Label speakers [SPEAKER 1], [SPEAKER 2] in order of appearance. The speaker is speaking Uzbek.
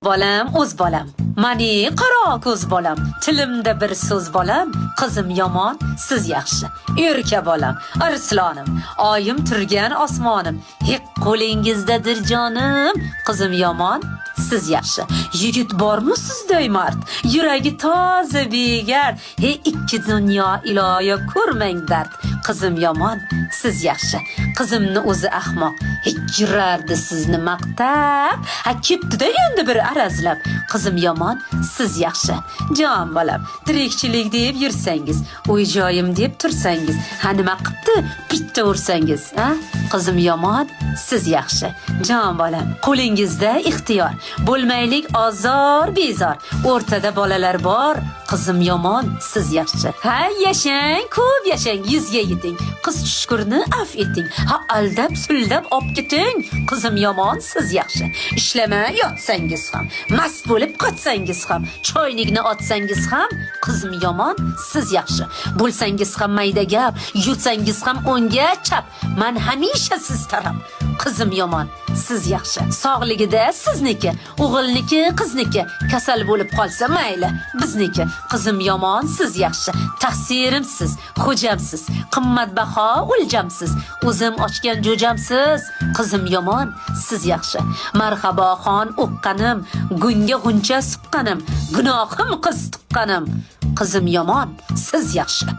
[SPEAKER 1] Bolam o'z bolam, mani qaro ko'z bolam, tilimda bir so'z bolam, qizim yomon, siz yaxshi. Erka bolam, arslonim, oyim turgan osmonim, hech qo'lingizdadir jonim, qizim yomon, siz yaxshi. Yigit bormi sizda mard, yuragi toza begard, ikki dunyo iloyo ko'rmang dard, qizim yomon, siz yaxshi. Qizimni o'zi ahmoq, yurardi sizni maqtab, ketdi-da endi bir arazlab, qizim yomon, siz yaxshi. Jon bolam, tirikchilik deb yursangiz, uy joyim deb tursangiz, nima qipti bitta ursangiz, qizim yomon, siz yaxshi. Jon bolam, qo'lingizda ixtiyor, bo'lmaylik ozor bezor, o'rtada bolalar bor, qizim yomon, siz yaxshi. Yashang, ko'p yashang, yuzga yeting, qiz tushkurni af eting, aldab suldab op keting, qizim yomon, siz yaxshi. Ishlamay yotsangiz ham, mast bo'lib qotsangiz ham, choynikni otsangiz ham, qizim yomon, siz yaxshi. Bo'lsangiz ham mayda gap, yutsangiz ham o'ngga chap, man hamisha siz taraf, qizim yomon, siz yaxshi. Sog'ligida sizniki, o'g'ilniki, qizniki, kasal bo'lib qolsa mayli, bizniki, qizim yomon, siz yaxshi. Taqsirimsiz, xo'jamsiz, qimmatbaho o'ljamsiz, o'zim ochgan jo'jamsiz, qizim yomon, siz yaxshi. Marhabo xon o'qqanim, gunga g'uncha suqqanim, gunohim qiz tuqqanim, qizim yomon, siz yaxshi.